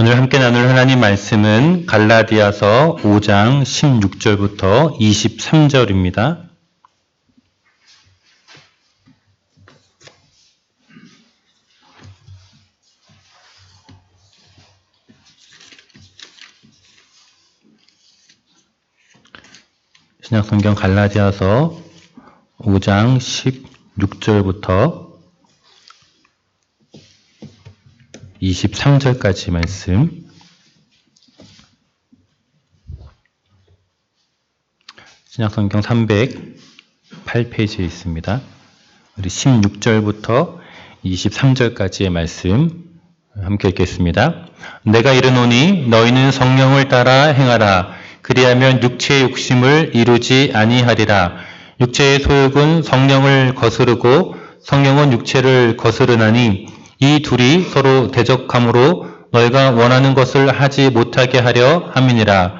오늘 함께 나눌 하나님 말씀은 갈라디아서 5장 16절부터 23절입니다. 신약성경 갈라디아서 5장 16절부터 23절까지 말씀. 신약성경 308페이지에 있습니다. 우리 16절부터 23절까지의 말씀 함께 읽겠습니다. 내가 이르노니 너희는 성령을 따라 행하라. 그리하면 육체의 욕심을 이루지 아니하리라. 육체의 소욕은 성령을 거스르고 성령은 육체를 거스르나니 이 둘이 서로 대적함으로 너희가 원하는 것을 하지 못하게 하려 함이니라.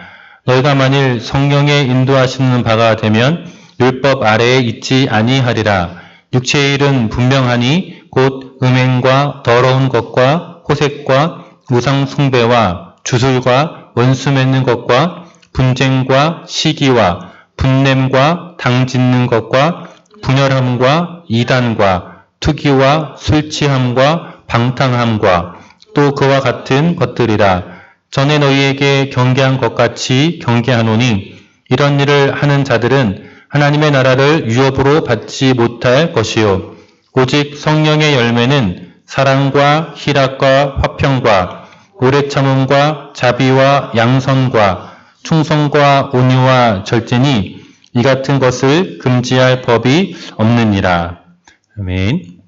너희가 만일 성령의 인도하시는 바가 되면 율법 아래에 있지 아니하리라. 육체의 일은 분명하니 곧 음행과 더러운 것과 호색과 우상 숭배와 주술과 원수 맺는 것과 분쟁과 시기와 분냄과 당짓는 것과 분열함과 이단과 투기와 술취함과 방탕함과 또 그와 같은 것들이라. 전에 너희에게 경계한 것 같이 경계하노니 이런 일을 하는 자들은 하나님의 나라를 유업으로 받지 못할 것이요 오직 성령의 열매는 사랑과 희락과 화평과 오래 참음과 자비와 양선과 충성과 온유와 절제니 이 같은 것을 금지할 법이 없느니라. 아멘.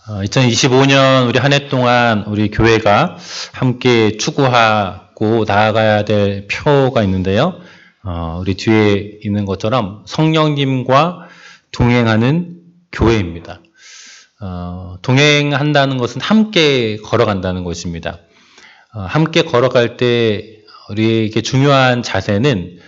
2025년 우리 한 해 동안 우리 교회가 함께 추구하고 나아가야 될 표가 있는데요. 우리 뒤에 있는 것처럼 성령님과 동행하는 교회입니다. 동행한다는 것은 함께 걸어간다는 것입니다. 함께 걸어갈 때 우리에게 중요한 자세는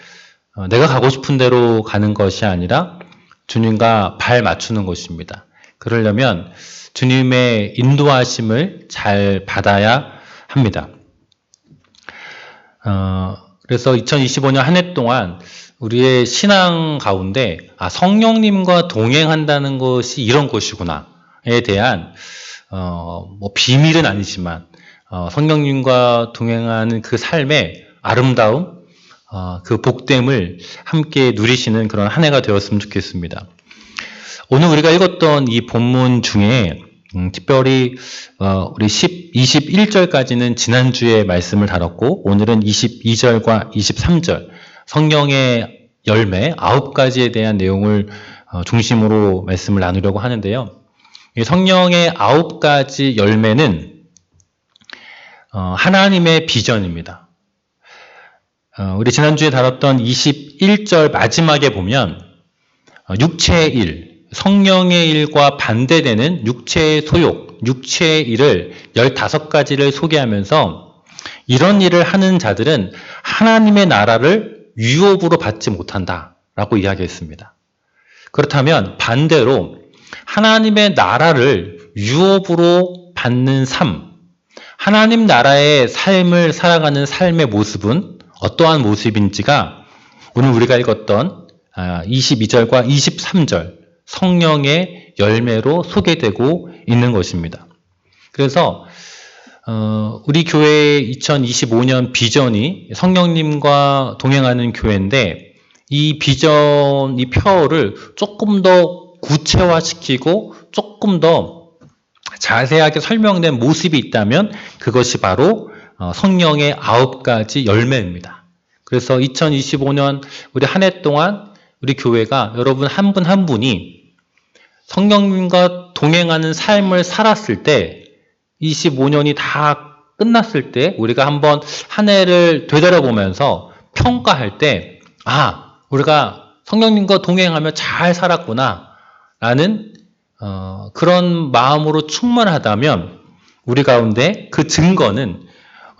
내가 가고 싶은 대로 가는 것이 아니라 주님과 발 맞추는 것입니다. 그러려면 주님의 인도하심을 잘 받아야 합니다. 그래서 2025년 한 해 동안 우리의 신앙 가운데 성령님과 동행한다는 것이 이런 것이구나에 대한 비밀은 아니지만 성령님과 동행하는 그 삶의 아름다움, 그 복됨을 함께 누리시는 그런 한 해가 되었으면 좋겠습니다. 오늘 우리가 읽었던 이 본문 중에 특별히 우리 21절까지는 지난주에 말씀을 다뤘고 오늘은 22절과 23절 성령의 열매 9가지에 대한 내용을 중심으로 말씀을 나누려고 하는데요. 이 성령의 9가지 열매는 하나님의 비전입니다. 우리 지난주에 다뤘던 21절 마지막에 보면 육체의 일, 성령의 일과 반대되는 육체의 소욕, 육체의 일을 15가지를 소개하면서 이런 일을 하는 자들은 하나님의 나라를 유업으로 받지 못한다라고 이야기했습니다. 그렇다면 반대로 하나님의 나라를 유업으로 받는 삶, 하나님 나라의 삶을 살아가는 삶의 모습은 어떠한 모습인지가 오늘 우리가 읽었던 22절과 23절 성령의 열매로 소개되고 있는 것입니다. 그래서 우리 교회의 2025년 비전이 성령님과 동행하는 교회인데 이 비전, 이 표를 조금 더 구체화시키고 조금 더 자세하게 설명된 모습이 있다면 그것이 바로 성령의 9가지 열매입니다. 그래서 2025년 우리 한 해 동안 우리 교회가 여러분 한 분 한 분이 성령님과 동행하는 삶을 살았을 때 25년이 다 끝났을 때 우리가 한번 한 해를 되돌아보면서 평가할 때 우리가 성령님과 동행하며 잘 살았구나 라는 그런 마음으로 충만하다면 우리 가운데 그 증거는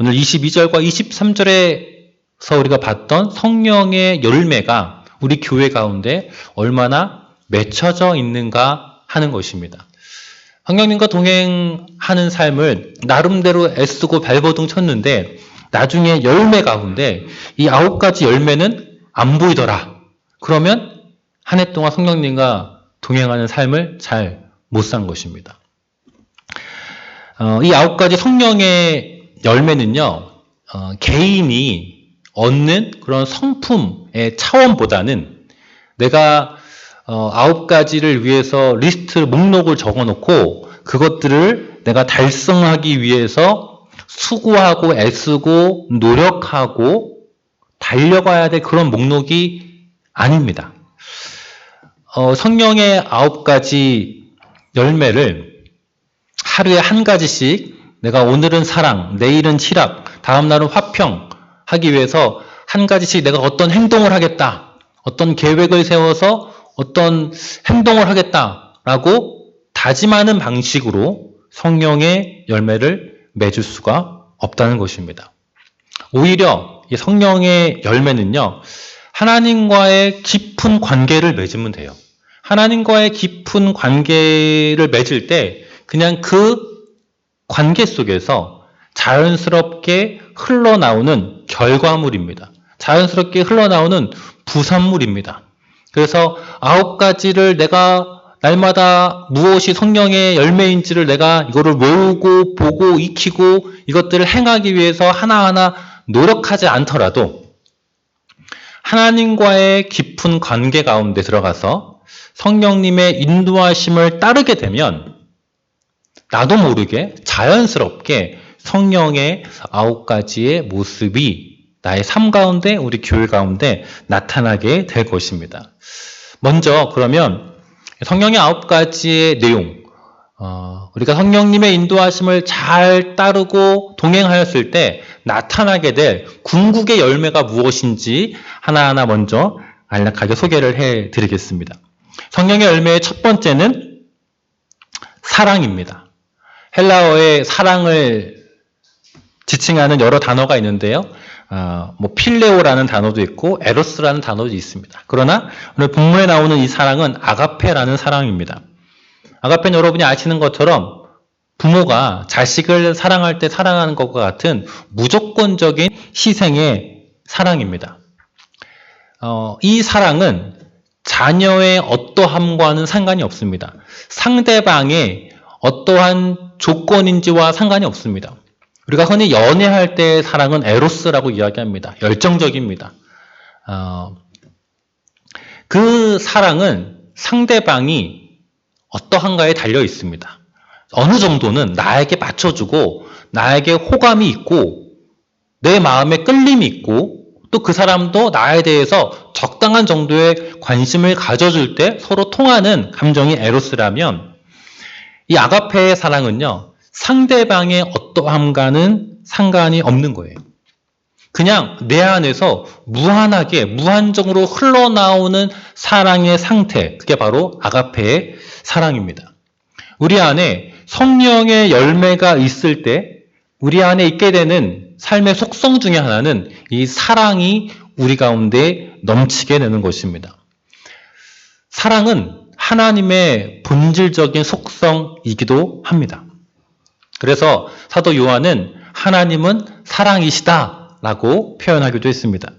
오늘 22절과 23절에서 우리가 봤던 성령의 열매가 우리 교회 가운데 얼마나 맺혀져 있는가 하는 것입니다. 성령님과 동행하는 삶을 나름대로 애쓰고 발버둥 쳤는데 나중에 열매 가운데 이 9가지 열매는 안 보이더라. 그러면 한 해 동안 성령님과 동행하는 삶을 잘 못 산 것입니다. 이 9가지 성령의 열매는요, 개인이 얻는 그런 성품의 차원보다는 내가 9가지를 위해서 리스트 목록을 적어놓고 그것들을 내가 달성하기 위해서 수고하고 애쓰고 노력하고 달려가야 될 그런 목록이 아닙니다. 성령의 9가지 열매를 하루에 한 가지씩 내가 오늘은 사랑, 내일은 희락, 다음 날은 화평 하기 위해서 한 가지씩 내가 어떤 행동을 하겠다, 어떤 계획을 세워서 어떤 행동을 하겠다라고 다짐하는 방식으로 성령의 열매를 맺을 수가 없다는 것입니다. 오히려 이 성령의 열매는요, 하나님과의 깊은 관계를 맺으면 돼요. 하나님과의 깊은 관계를 맺을 때 그냥 그 관계 속에서 자연스럽게 흘러나오는 결과물입니다. 자연스럽게 흘러나오는 부산물입니다. 그래서 9가지를 내가 날마다 무엇이 성령의 열매인지를 내가 이거를 외우고 보고 익히고 이것들을 행하기 위해서 하나하나 노력하지 않더라도 하나님과의 깊은 관계 가운데 들어가서 성령님의 인도하심을 따르게 되면 나도 모르게 자연스럽게 성령의 9가지의 모습이 나의 삶 가운데, 우리 교회 가운데 나타나게 될 것입니다. 먼저 그러면 성령의 9가지의 내용, 우리가 성령님의 인도하심을 잘 따르고 동행하였을 때 나타나게 될 궁극의 열매가 무엇인지 하나하나 먼저 간략하게 소개를 해드리겠습니다. 성령의 열매의 첫 번째는 사랑입니다. 헬라어의 사랑을 지칭하는 여러 단어가 있는데요. 필레오라는 단어도 있고 에로스라는 단어도 있습니다. 그러나 오늘 본문에 나오는 이 사랑은 아가페라는 사랑입니다. 아가페는 여러분이 아시는 것처럼 부모가 자식을 사랑할 때 사랑하는 것과 같은 무조건적인 희생의 사랑입니다. 이 사랑은 자녀의 어떠함과는 상관이 없습니다. 상대방의 어떠한 조건인지와 상관이 없습니다. 우리가 흔히 연애할 때의 사랑은 에로스라고 이야기합니다. 열정적입니다. 그 사랑은 상대방이 어떠한가에 달려 있습니다. 어느 정도는 나에게 맞춰주고 나에게 호감이 있고 내 마음에 끌림이 있고 또 그 사람도 나에 대해서 적당한 정도의 관심을 가져줄 때 서로 통하는 감정이 에로스라면 이 아가페의 사랑은요, 상대방의 어떠함과는 상관이 없는 거예요. 그냥 내 안에서 무한하게 무한정으로 흘러나오는 사랑의 상태, 그게 바로 아가페의 사랑입니다. 우리 안에 성령의 열매가 있을 때 우리 안에 있게 되는 삶의 속성 중에 하나는 이 사랑이 우리 가운데 넘치게 되는 것입니다. 사랑은 하나님의 본질적인 속성이기도 합니다. 그래서 사도 요한은 하나님은 사랑이시다 라고 표현하기도 했습니다.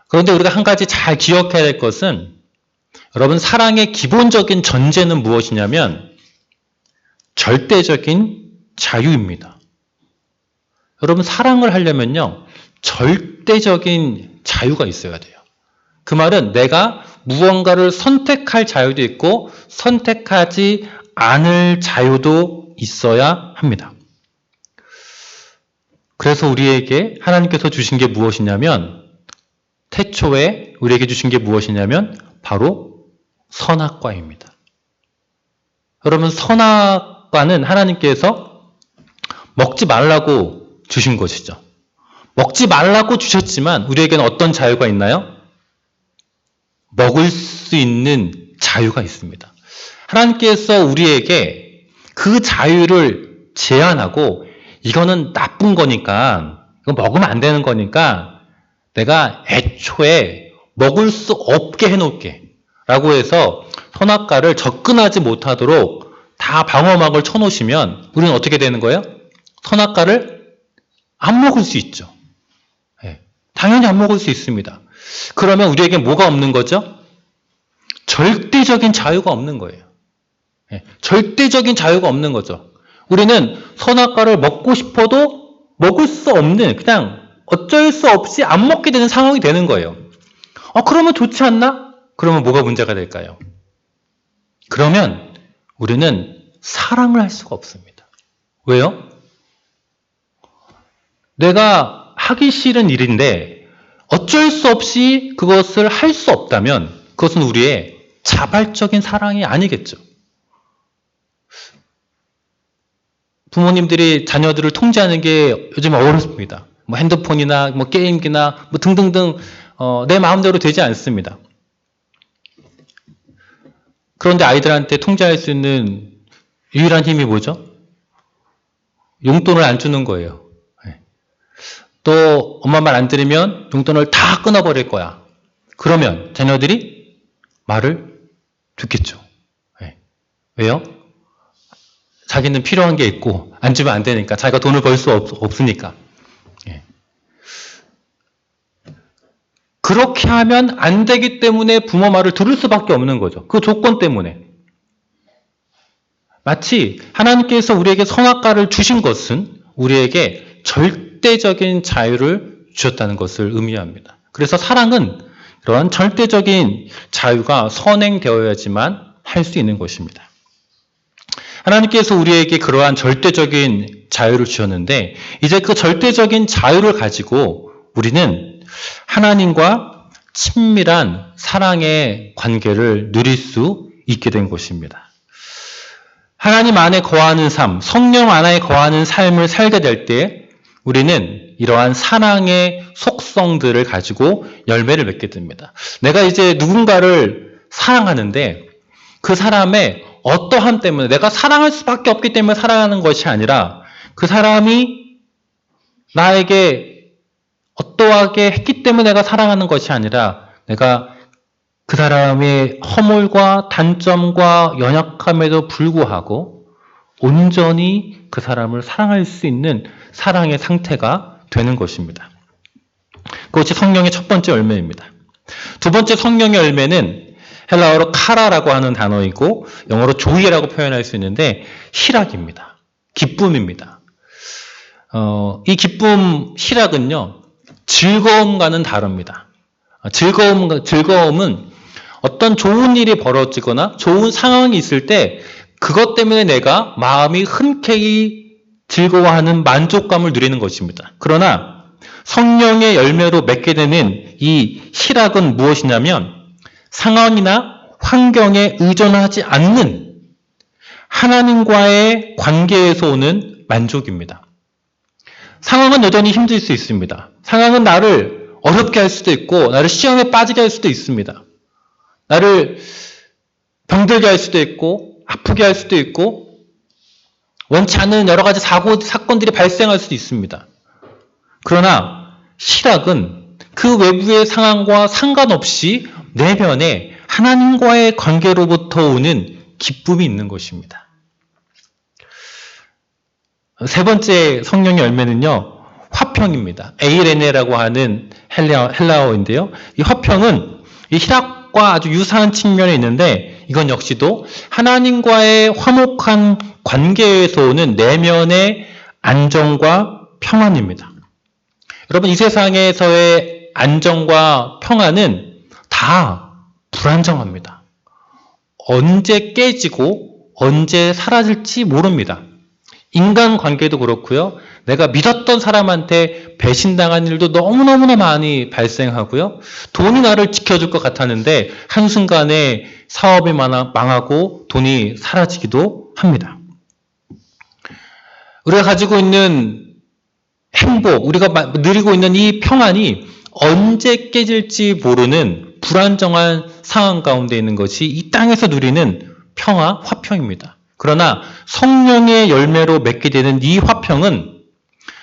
그런데 우리가 한 가지 잘 기억해야 될 것은 여러분, 사랑의 기본적인 전제는 무엇이냐면 절대적인 자유입니다. 여러분, 사랑을 하려면요, 절대적인 자유가 있어야 돼요. 그 말은 내가 무언가를 선택할 자유도 있고 선택하지 않을 자유도 있어야 합니다. 그래서 우리에게 하나님께서 주신 게 무엇이냐면, 태초에 우리에게 주신 게 무엇이냐면 바로 선악과입니다. 여러분, 선악과는 하나님께서 먹지 말라고 주신 것이죠. 먹지 말라고 주셨지만 우리에게는 어떤 자유가 있나요? 먹을 수 있는 자유가 있습니다. 하나님께서 우리에게 그 자유를 제한하고 이거는 나쁜 거니까, 이거 먹으면 안 되는 거니까 내가 애초에 먹을 수 없게 해놓을게 라고 해서 선악과를 접근하지 못하도록 다 방어막을 쳐놓으시면 우리는 어떻게 되는 거예요? 선악과를 안 먹을 수 있죠. 예, 당연히 안 먹을 수 있습니다. 그러면 우리에게 뭐가 없는 거죠? 절대적인 자유가 없는 거예요. 예, 절대적인 자유가 없는 거죠. 우리는 선악과를 먹고 싶어도 먹을 수 없는, 그냥 어쩔 수 없이 안 먹게 되는 상황이 되는 거예요. 그러면 좋지 않나? 그러면 뭐가 문제가 될까요? 그러면 우리는 사랑을 할 수가 없습니다. 왜요? 내가 하기 싫은 일인데 어쩔 수 없이 그것을 할 수 없다면 그것은 우리의 자발적인 사랑이 아니겠죠. 부모님들이 자녀들을 통제하는 게 요즘 어렵습니다. 뭐 핸드폰이나 뭐 게임기나 뭐 등등등 내 마음대로 되지 않습니다. 그런데 아이들한테 통제할 수 있는 유일한 힘이 뭐죠? 용돈을 안 주는 거예요. 또 엄마 말 안 들으면 용돈을 다 끊어버릴 거야. 그러면 자녀들이 말을 듣겠죠. 왜요? 자기는 필요한 게 있고 안 주면 안 되니까. 자기가 돈을 벌 수 없으니까. 그렇게 하면 안 되기 때문에 부모 말을 들을 수밖에 없는 거죠. 그 조건 때문에. 마치 하나님께서 우리에게 선악과를 주신 것은 우리에게 절대적인 자유를 주셨다는 것을 의미합니다. 그래서 사랑은 그런 절대적인 자유가 선행되어야지만 할 수 있는 것입니다. 하나님께서 우리에게 그러한 절대적인 자유를 주셨는데 이제 그 절대적인 자유를 가지고 우리는 하나님과 친밀한 사랑의 관계를 누릴 수 있게 된 것입니다. 하나님 안에 거하는 삶, 성령 안에 거하는 삶을 살게 될 때 우리는 이러한 사랑의 속성들을 가지고 열매를 맺게 됩니다. 내가 이제 누군가를 사랑하는데 그 사람의 어떠함 때문에 내가 사랑할 수밖에 없기 때문에 사랑하는 것이 아니라 그 사람이 나에게 어떠하게 했기 때문에 내가 사랑하는 것이 아니라 내가 그 사람의 허물과 단점과 연약함에도 불구하고 온전히 그 사람을 사랑할 수 있는 사랑의 상태가 되는 것입니다. 그것이 성령의 첫 번째 열매입니다. 두 번째 성령의 열매는 헬라어로 카라라고 하는 단어이고 영어로 조이라고 표현할 수 있는데 희락입니다. 기쁨입니다. 이 기쁨, 희락은요, 즐거움과는 다릅니다. 즐거움은 어떤 좋은 일이 벌어지거나 좋은 상황이 있을 때 그것 때문에 내가 마음이 흔쾌히 즐거워하는 만족감을 누리는 것입니다. 그러나 성령의 열매로 맺게 되는 이 희락은 무엇이냐면 상황이나 환경에 의존하지 않는 하나님과의 관계에서 오는 만족입니다. 상황은 여전히 힘들 수 있습니다. 상황은 나를 어렵게 할 수도 있고 나를 시험에 빠지게 할 수도 있습니다. 나를 병들게 할 수도 있고 아프게 할 수도 있고 원치 않은 여러 가지 사건들이 발생할 수도 있습니다. 그러나 희락은 그 외부의 상황과 상관없이 내면에 하나님과의 관계로부터 오는 기쁨이 있는 것입니다. 세 번째 성령의 열매는요, 화평입니다. 에이레네라고 하는 헬라어인데요. 이 화평은 이 희락과 아주 유사한 측면이 있는데 이건 역시도 하나님과의 화목한 관계에서 오는 내면의 안정과 평안입니다. 여러분, 이 세상에서의 안정과 평안은 다 불안정합니다. 언제 깨지고 언제 사라질지 모릅니다. 인간관계도 그렇고요. 내가 믿었던 사람한테 배신당한 일도 너무너무나 많이 발생하고요. 돈이 나를 지켜줄 것 같았는데 한순간에 사업이 망하고 돈이 사라지기도 합니다. 우리가 가지고 있는 행복, 우리가 누리고 있는 이 평안이 언제 깨질지 모르는 불안정한 상황 가운데 있는 것이 이 땅에서 누리는 평화, 화평입니다. 그러나 성령의 열매로 맺게 되는 이 화평은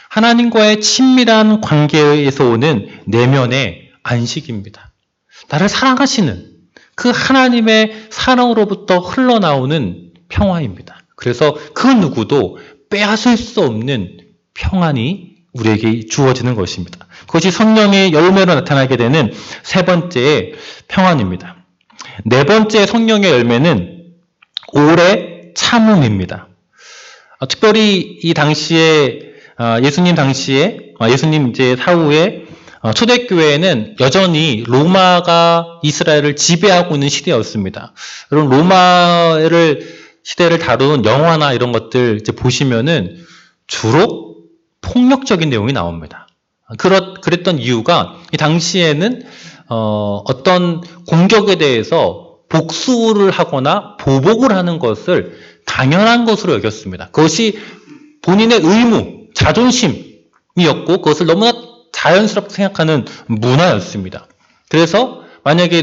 하나님과의 친밀한 관계에서 오는 내면의 안식입니다. 나를 사랑하시는 그 하나님의 사랑으로부터 흘러나오는 평화입니다. 그래서 그 누구도 빼앗을 수 없는 평안이 우리에게 주어지는 것입니다. 그것이 성령의 열매로 나타나게 되는 세 번째의 평안입니다. 네 번째 성령의 열매는 오래 참음입니다. 특별히 이 당시에 예수님 이제 사후에 초대교회에는 여전히 로마가 이스라엘을 지배하고 있는 시대였습니다. 여러분 시대를 다룬 영화나 이런 것들 이제 보시면은 주로 폭력적인 내용이 나옵니다. 그랬던 이유가 이 당시에는 어떤 공격에 대해서 복수를 하거나 보복을 하는 것을 당연한 것으로 여겼습니다. 그것이 본인의 의무, 자존심이었고 그것을 너무나 자연스럽게 생각하는 문화였습니다. 그래서 만약에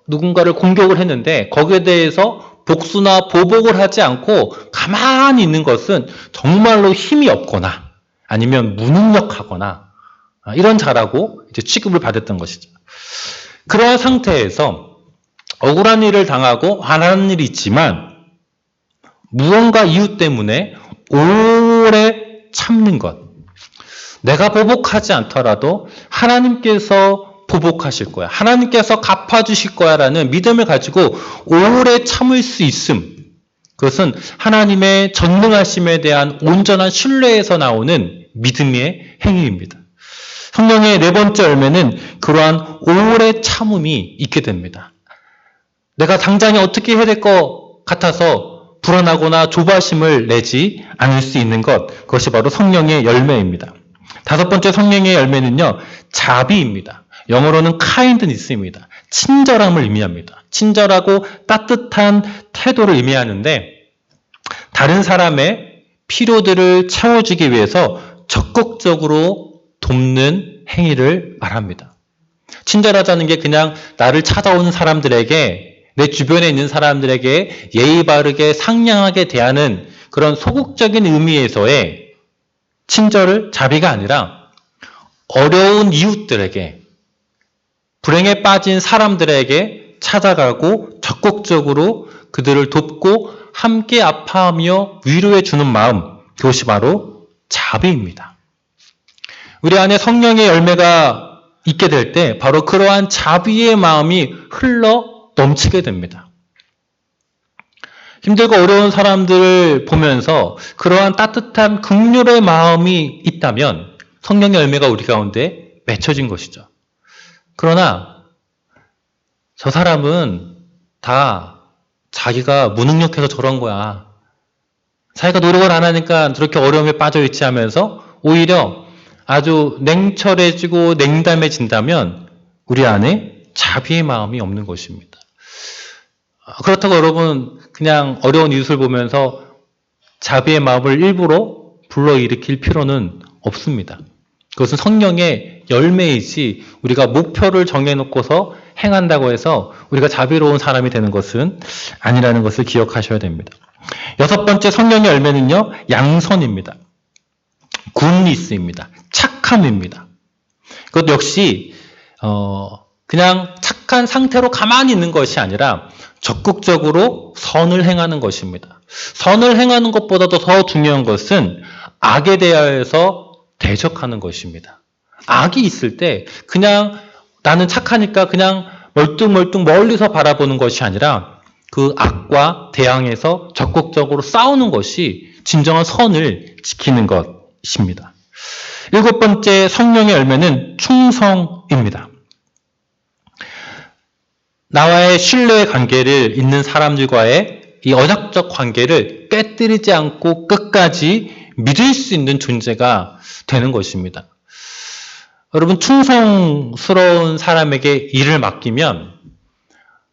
누군가를 공격을 했는데 거기에 대해서 복수나 보복을 하지 않고 가만히 있는 것은 정말로 힘이 없거나 아니면 무능력하거나 이런 자라고 이제 취급을 받았던 것이죠. 그러한 상태에서 억울한 일을 당하고 화나는 일이 있지만 무언가 이유 때문에 오래 참는 것. 내가 보복하지 않더라도 하나님께서 보복하실 거야. 하나님께서 갚아주실 거야 라는 믿음을 가지고 오래 참을 수 있음. 그것은 하나님의 전능하심에 대한 온전한 신뢰에서 나오는 믿음의 행위입니다. 성령의 네 번째 열매는 그러한 오래 참음이 있게 됩니다. 내가 당장에 어떻게 해야 될 것 같아서 불안하거나 조바심을 내지 않을 수 있는 것, 그것이 바로 성령의 열매입니다. 다섯 번째 성령의 열매는요, 자비입니다. 영어로는 kindness입니다. 친절함을 의미합니다. 친절하고 따뜻한 태도를 의미하는데 다른 사람의 필요들을 채워주기 위해서 적극적으로 돕는 행위를 말합니다. 친절하다는 게 그냥 나를 찾아오는 사람들에게 내 주변에 있는 사람들에게 예의 바르게 상냥하게 대하는 그런 소극적인 의미에서의 자비가 아니라 어려운 이웃들에게 불행에 빠진 사람들에게 찾아가고 적극적으로 그들을 돕고 함께 아파하며 위로해 주는 마음, 그것이 바로 자비입니다. 우리 안에 성령의 열매가 있게 될 때 바로 그러한 자비의 마음이 흘러 넘치게 됩니다. 힘들고 어려운 사람들을 보면서 그러한 따뜻한 긍휼의 마음이 있다면 성령의 열매가 우리 가운데 맺혀진 것이죠. 그러나 저 사람은 다 자기가 무능력해서 저런 거야. 자기가 노력을 안 하니까 저렇게 어려움에 빠져 있지 하면서 오히려 아주 냉철해지고 냉담해진다면 우리 안에 자비의 마음이 없는 것입니다. 그렇다고 여러분 그냥 어려운 이웃을 보면서 자비의 마음을 일부러 불러일으킬 필요는 없습니다. 그것은 성령의 열매이지 우리가 목표를 정해놓고서 행한다고 해서 우리가 자비로운 사람이 되는 것은 아니라는 것을 기억하셔야 됩니다. 여섯 번째 성령의 열매는요, 양선입니다. 굿니스입니다. 착함입니다. 그것 역시 그냥 착한 상태로 가만히 있는 것이 아니라 적극적으로 선을 행하는 것입니다. 선을 행하는 것보다도 더 중요한 것은 악에 대하여서 대적하는 것입니다. 악이 있을 때 그냥 나는 착하니까 그냥 멀뚱멀뚱 멀리서 바라보는 것이 아니라 그 악과 대항해서 적극적으로 싸우는 것이 진정한 선을 지키는 것입니다. 일곱 번째 성령의 열매는 충성입니다. 나와의 신뢰의 관계를 잇는 사람들과의 이 언약적 관계를 깨뜨리지 않고 끝까지 믿을 수 있는 존재가 되는 것입니다. 여러분, 충성스러운 사람에게 일을 맡기면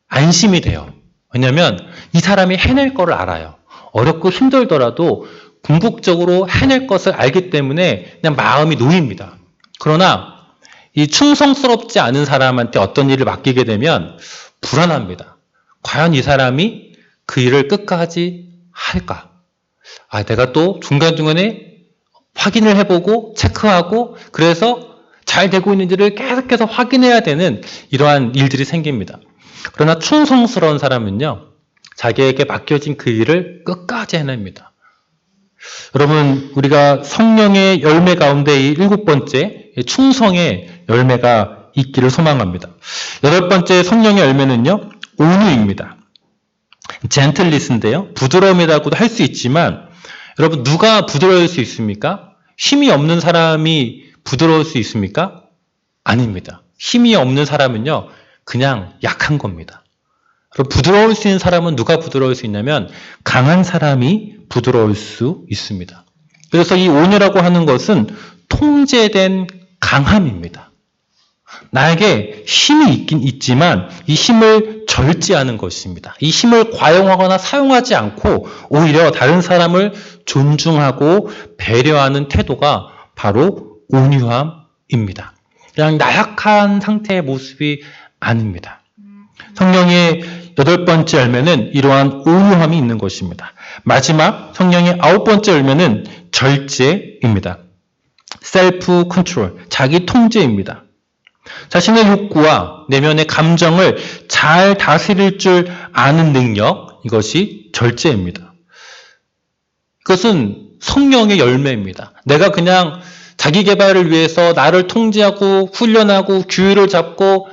안심이 돼요. 왜냐하면 이 사람이 해낼 거를 알아요. 어렵고 힘들더라도 궁극적으로 해낼 것을 알기 때문에 그냥 마음이 놓입니다. 그러나 이 충성스럽지 않은 사람한테 어떤 일을 맡기게 되면 불안합니다. 과연 이 사람이 그 일을 끝까지 할까? 내가 또 중간중간에 확인을 해보고 체크하고 그래서 잘 되고 있는지를 계속해서 확인해야 되는 이러한 일들이 생깁니다. 그러나 충성스러운 사람은요, 자기에게 맡겨진 그 일을 끝까지 해냅니다. 여러분, 우리가 성령의 열매 가운데 이 7번째 충성의 열매가 있기를 소망합니다. 8번째 성령의 열매는요, 온유입니다. 젠틀리스인데요, 부드러움이라고도 할 수 있지만, 여러분, 누가 부드러울 수 있습니까? 힘이 없는 사람이 부드러울 수 있습니까? 아닙니다. 힘이 없는 사람은요, 그냥 약한 겁니다. 그럼 부드러울 수 있는 사람은 누가 부드러울 수 있냐면 강한 사람이 부드러울 수 있습니다. 그래서 이 온유라고 하는 것은 통제된 강함입니다. 나에게 힘이 있긴 있지만 이 힘을 절제하는 것입니다. 이 힘을 과용하거나 사용하지 않고 오히려 다른 사람을 존중하고 배려하는 태도가 바로 온유함입니다. 그냥 나약한 상태의 모습이 아닙니다. 성령의 8번째 열매는 이러한 온유함이 있는 것입니다. 마지막 성령의 9번째 열매는 절제입니다. 셀프 컨트롤, 자기 통제입니다. 자신의 욕구와 내면의 감정을 잘 다스릴 줄 아는 능력, 이것이 절제입니다. 그것은 성령의 열매입니다. 내가 그냥 자기 개발을 위해서 나를 통제하고 훈련하고 규율을 잡고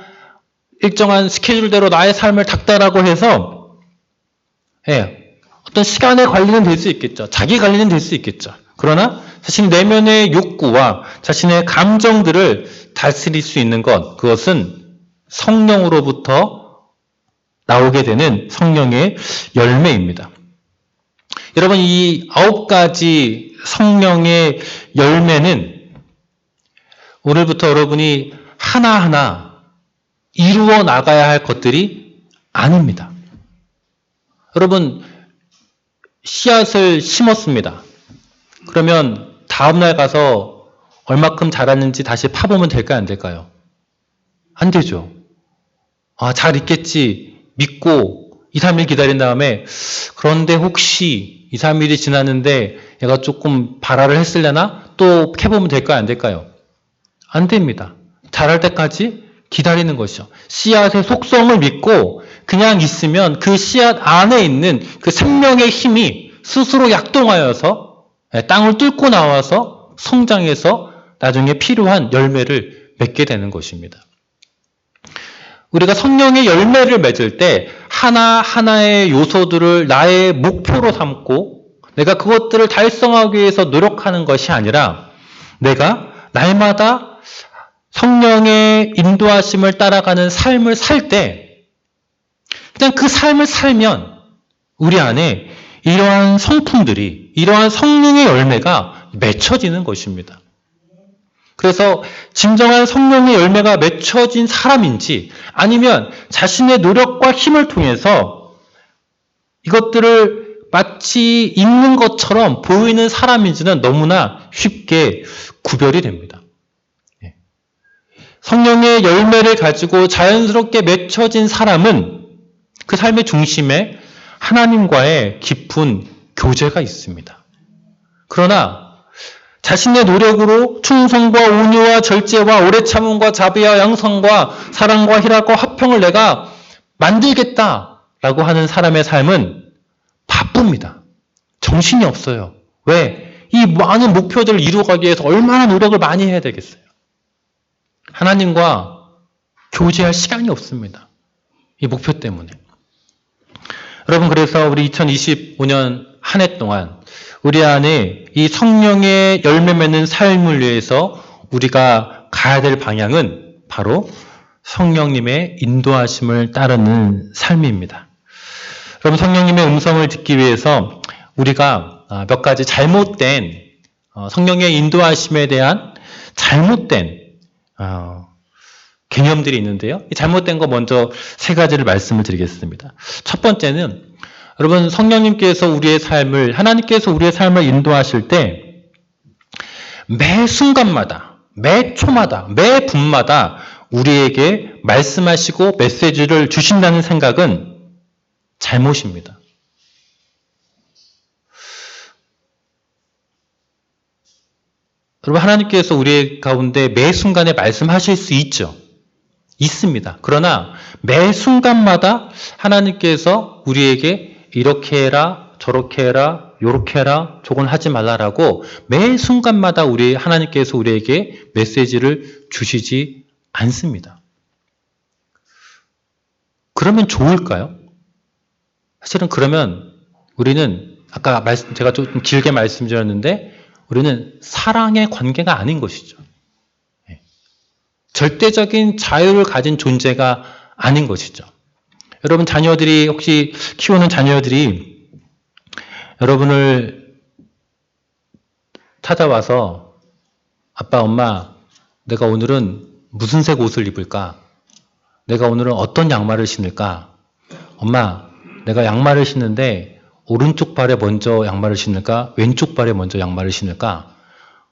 일정한 스케줄대로 나의 삶을 닥달하고 해서 어떤 시간의 관리는 될 수 있겠죠. 자기 관리는 될 수 있겠죠. 그러나 자신 내면의 욕구와 자신의 감정들을 다스릴 수 있는 것, 그것은 성령으로부터 나오게 되는 성령의 열매입니다. 여러분, 이 9가지 성령의 열매는 오늘부터 여러분이 하나하나 이루어 나가야 할 것들이 아닙니다. 여러분, 씨앗을 심었습니다. 그러면 다음날 가서 얼마큼 자랐는지 다시 파보면 될까요? 안 될까요? 안 되죠. 잘 있겠지 믿고 2, 3일 기다린 다음에 그런데 혹시 2, 3일이 지났는데 얘가 조금 발화를 했으려나? 또 캐보면 될까요? 안 될까요? 안 됩니다. 자랄 때까지 기다리는 것이죠. 씨앗의 속성을 믿고 그냥 있으면 그 씨앗 안에 있는 그 생명의 힘이 스스로 약동하여서 땅을 뚫고 나와서 성장해서 나중에 필요한 열매를 맺게 되는 것입니다. 우리가 성령의 열매를 맺을 때 하나하나의 요소들을 나의 목표로 삼고 내가 그것들을 달성하기 위해서 노력하는 것이 아니라 내가 날마다 성령의 인도하심을 따라가는 삶을 살 때 그냥 그 삶을 살면 우리 안에 이러한 성품들이, 이러한 성령의 열매가 맺혀지는 것입니다. 그래서 진정한 성령의 열매가 맺혀진 사람인지 아니면 자신의 노력과 힘을 통해서 이것들을 마치 있는 것처럼 보이는 사람인지는 너무나 쉽게 구별이 됩니다. 성령의 열매를 가지고 자연스럽게 맺혀진 사람은 그 삶의 중심에 하나님과의 깊은 교제가 있습니다. 그러나 자신의 노력으로 충성과 온유와 절제와 오래 참음과 자비와 양성과 사랑과 희락과 화평을 내가 만들겠다라고 하는 사람의 삶은 바쁩니다. 정신이 없어요. 왜? 이 많은 목표들을 이루어가기 위해서 얼마나 노력을 많이 해야 되겠어요. 하나님과 교제할 시간이 없습니다. 이 목표 때문에. 여러분, 그래서 우리 2025년 한 해 동안 우리 안에 이 성령의 열매 맺는 삶을 위해서 우리가 가야 될 방향은 바로 성령님의 인도하심을 따르는 삶입니다. 여러분, 성령님의 음성을 듣기 위해서 우리가 몇 가지 잘못된 성령의 인도하심에 대한 잘못된 개념들이 있는데요. 이 잘못된 거 먼저 3가지를 말씀을 드리겠습니다. 첫 번째는 여러분, 성령님께서 우리의 삶을, 하나님께서 우리의 삶을 인도하실 때 매 순간마다, 매 초마다, 매 분마다 우리에게 말씀하시고 메시지를 주신다는 생각은 잘못입니다. 여러분, 하나님께서 우리 가운데 매 순간에 말씀하실 수 있죠. 있습니다. 그러나 매 순간마다 하나님께서 우리에게 이렇게 해라, 저렇게 해라, 요렇게 해라, 저건 하지 말라라고 매 순간마다 하나님께서 우리에게 메시지를 주시지 않습니다. 그러면 좋을까요? 사실은 그러면 우리는 아까 제가 좀 길게 말씀드렸는데 우리는 사랑의 관계가 아닌 것이죠. 절대적인 자유를 가진 존재가 아닌 것이죠. 여러분 자녀들이 혹시 키우는 자녀들이 여러분을 찾아와서 아빠, 엄마, 내가 오늘은 무슨 색 옷을 입을까? 내가 오늘은 어떤 양말을 신을까? 엄마, 내가 양말을 신는데 오른쪽 발에 먼저 양말을 신을까? 왼쪽 발에 먼저 양말을 신을까?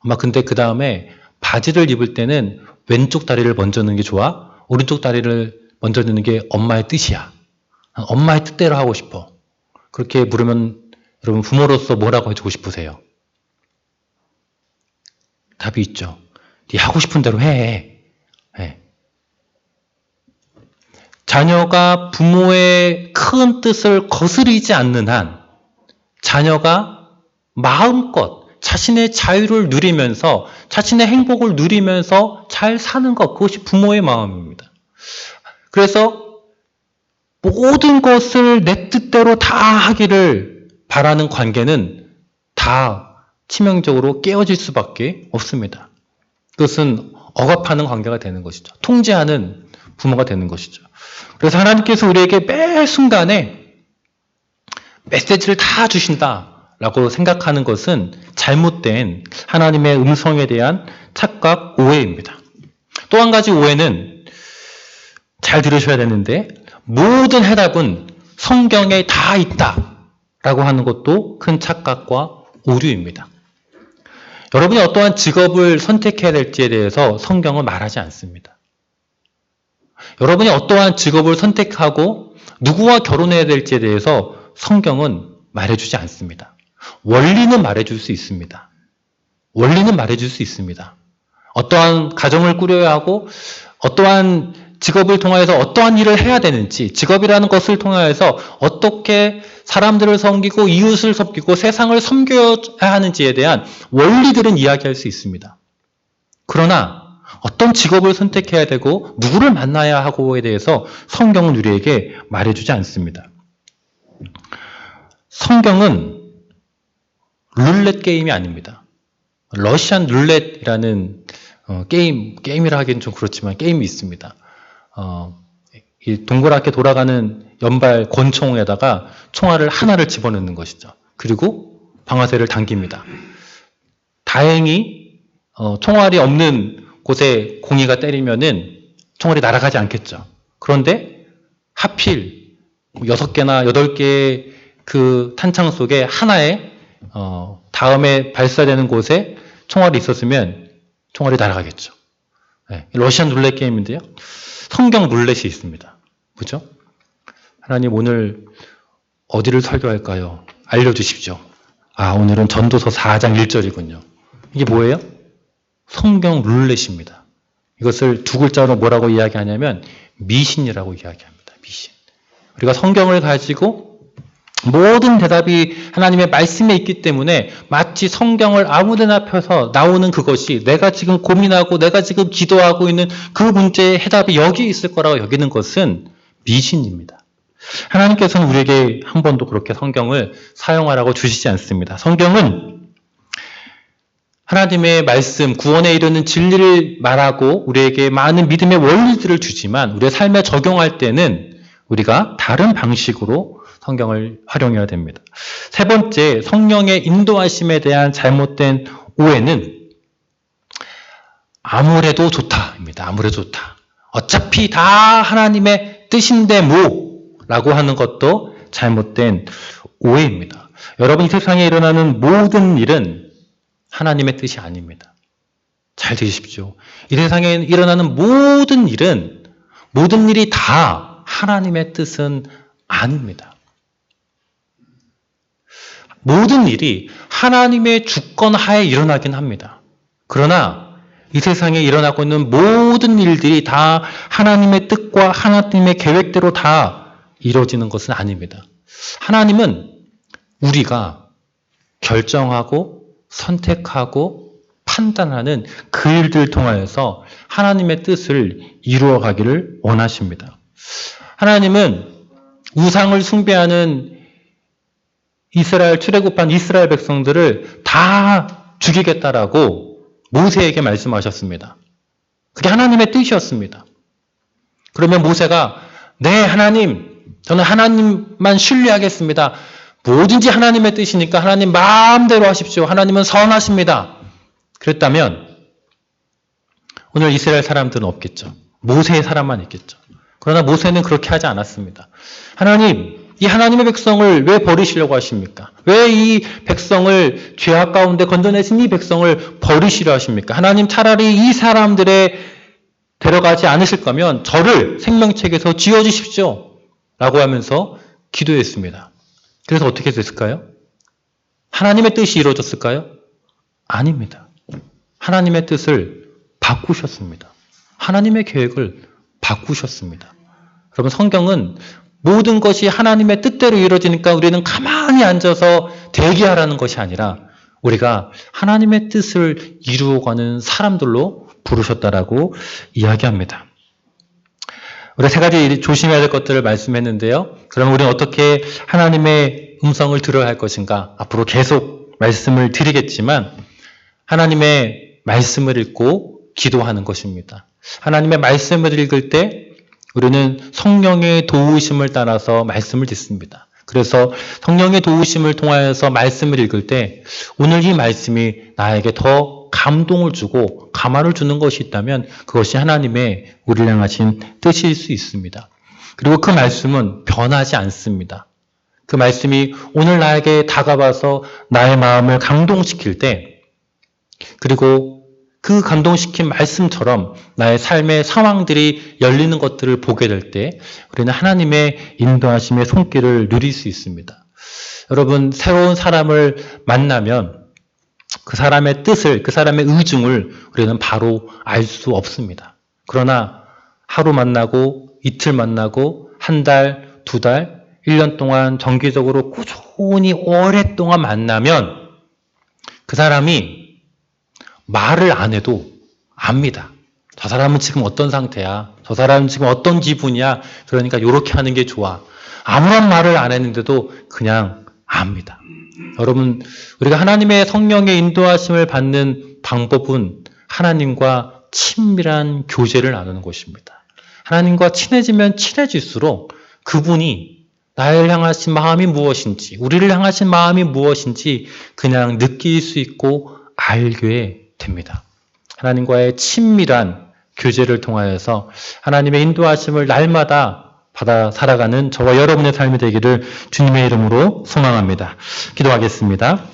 엄마, 근데 그 다음에 바지를 입을 때는 왼쪽 다리를 먼저 넣는 게 좋아? 오른쪽 다리를 먼저 넣는 게 엄마의 뜻이야. 엄마의 뜻대로 하고 싶어. 그렇게 물으면 여러분 부모로서 뭐라고 해주고 싶으세요? 답이 있죠. 네 하고 싶은 대로 해. 네. 자녀가 부모의 큰 뜻을 거스르지 않는 한 자녀가 마음껏 자신의 자유를 누리면서 자신의 행복을 누리면서 잘 사는 것, 그것이 부모의 마음입니다. 그래서 모든 것을 내 뜻대로 다 하기를 바라는 관계는 다 치명적으로 깨어질 수밖에 없습니다. 그것은 억압하는 관계가 되는 것이죠. 통제하는 부모가 되는 것이죠. 그래서 하나님께서 우리에게 매 순간에 메시지를 다 주신다라고 생각하는 것은 잘못된 하나님의 음성에 대한 착각, 오해입니다. 또 한 가지 오해는 잘 들으셔야 되는데 모든 해답은 성경에 다 있다라고 하는 것도 큰 착각과 오류입니다. 여러분이 어떠한 직업을 선택해야 될지에 대해서 성경은 말하지 않습니다. 여러분이 어떠한 직업을 선택하고 누구와 결혼해야 될지에 대해서 성경은 말해주지 않습니다. 원리는 말해줄 수 있습니다. 원리는 말해줄 수 있습니다. 어떠한 가정을 꾸려야 하고 어떠한 직업을 통해서 어떠한 일을 해야 되는지, 직업이라는 것을 통해서 어떻게 사람들을 섬기고 이웃을 섬기고 세상을 섬겨야 하는지에 대한 원리들은 이야기할 수 있습니다. 그러나 어떤 직업을 선택해야 되고 누구를 만나야 하고에 대해서 성경은 우리에게 말해주지 않습니다. 성경은 룰렛 게임이 아닙니다. 러시안 룰렛이라는 게임이라 하기는 좀 그렇지만 게임이 있습니다. 이 동그랗게 돌아가는 연발 권총에다가 총알을 하나를 집어넣는 것이죠. 그리고 방아쇠를 당깁니다. 다행히 총알이 없는 곳에 공이가 때리면은 총알이 날아가지 않겠죠. 그런데 하필 6개나 8개의 그 탄창 속에 하나에 다음에 발사되는 곳에 총알이 있었으면 총알이 날아가겠죠. 네, 러시안 룰렛 게임인데요. 성경 룰렛이 있습니다. 그죠? 하나님 오늘 어디를 설교할까요? 알려주십시오. 오늘은 전도서 4장 1절이군요. 이게 뭐예요? 성경 룰렛입니다. 이것을 두 글자로 뭐라고 이야기하냐면 미신이라고 이야기합니다. 미신. 우리가 성경을 가지고 모든 대답이 하나님의 말씀에 있기 때문에 마치 성경을 아무데나 펴서 나오는 그것이 내가 지금 고민하고 내가 지금 기도하고 있는 그 문제의 해답이 여기 있을 거라고 여기는 것은 미신입니다. 하나님께서는 우리에게 한 번도 그렇게 성경을 사용하라고 주시지 않습니다. 성경은 하나님의 말씀, 구원에 이르는 진리를 말하고 우리에게 많은 믿음의 원리들을 주지만 우리의 삶에 적용할 때는 우리가 다른 방식으로 성경을 활용해야 됩니다. 세 번째, 성령의 인도하심에 대한 잘못된 오해는 아무래도 좋다입니다. 아무래도 좋다. 어차피 다 하나님의 뜻인데 라고 하는 것도 잘못된 오해입니다. 여러분, 이 세상에 일어나는 모든 일은 하나님의 뜻이 아닙니다. 잘 들으십시오. 이 세상에 일어나는 모든 일이 다 하나님의 뜻은 아닙니다. 모든 일이 하나님의 주권 하에 일어나긴 합니다. 그러나 이 세상에 일어나고 있는 모든 일들이 다 하나님의 뜻과 하나님의 계획대로 다 이루어지는 것은 아닙니다. 하나님은 우리가 결정하고 선택하고 판단하는 그 일들 통하여서 하나님의 뜻을 이루어가기를 원하십니다. 하나님은 우상을 숭배하는 출애굽한 이스라엘 백성들을 다 죽이겠다라고 모세에게 말씀하셨습니다. 그게 하나님의 뜻이었습니다. 그러면 모세가 네 하나님, 저는 하나님만 신뢰하겠습니다. 뭐든지 하나님의 뜻이니까 하나님 마음대로 하십시오. 하나님은 선하십니다. 그랬다면 오늘 이스라엘 사람들은 없겠죠. 모세의 사람만 있겠죠. 그러나 모세는 그렇게 하지 않았습니다. 하나님, 이 하나님의 백성을 왜 버리시려고 하십니까? 왜 이 백성을 죄악 가운데 건져내신 이 백성을 버리시려 하십니까? 하나님 차라리 이 사람들의 데려가지 않으실 거면 저를 생명책에서 지워주십시오. 라고 하면서 기도했습니다. 그래서 어떻게 됐을까요? 하나님의 뜻이 이루어졌을까요? 아닙니다. 하나님의 뜻을 바꾸셨습니다. 하나님의 계획을 바꾸셨습니다. 여러분, 성경은 모든 것이 하나님의 뜻대로 이루어지니까 우리는 가만히 앉아서 대기하라는 것이 아니라 우리가 하나님의 뜻을 이루어가는 사람들로 부르셨다라고 이야기합니다. 우리 세 가지 조심해야 될 것들을 말씀했는데요. 그럼 우리는 어떻게 하나님의 음성을 들어야 할 것인가? 앞으로 계속 말씀을 드리겠지만 하나님의 말씀을 읽고 기도하는 것입니다. 하나님의 말씀을 읽을 때 우리는 성령의 도우심을 따라서 말씀을 듣습니다. 그래서 성령의 도우심을 통하여서 말씀을 읽을 때 오늘 이 말씀이 나에게 더 감동을 주고 감화를 주는 것이 있다면 그것이 하나님의 우리를 향하신 뜻일 수 있습니다. 그리고 그 말씀은 변하지 않습니다. 그 말씀이 오늘 나에게 다가와서 나의 마음을 감동시킬 때 그리고 그 감동시킨 말씀처럼 나의 삶의 상황들이 열리는 것들을 보게 될 때 우리는 하나님의 인도하심의 손길을 누릴 수 있습니다. 여러분, 새로운 사람을 만나면 그 사람의 뜻을, 그 사람의 의중을 우리는 바로 알 수 없습니다. 그러나 하루 만나고 이틀 만나고 한 달, 두 달, 1년 동안 정기적으로 꾸준히 오랫동안 만나면 그 사람이 말을 안 해도 압니다. 저 사람은 지금 어떤 상태야? 저 사람은 지금 어떤 기분이야? 그러니까 이렇게 하는 게 좋아. 아무런 말을 안 했는데도 그냥 압니다. 여러분, 우리가 하나님의 성령의 인도하심을 받는 방법은 하나님과 친밀한 교제를 나누는 것입니다. 하나님과 친해지면 친해질수록 그분이 나를 향하신 마음이 무엇인지, 우리를 향하신 마음이 무엇인지 그냥 느낄 수 있고 알게 됩니다. 하나님과의 친밀한 교제를 통하여서 하나님의 인도하심을 날마다 받아 살아가는 저와 여러분의 삶이 되기를 주님의 이름으로 소망합니다. 기도하겠습니다.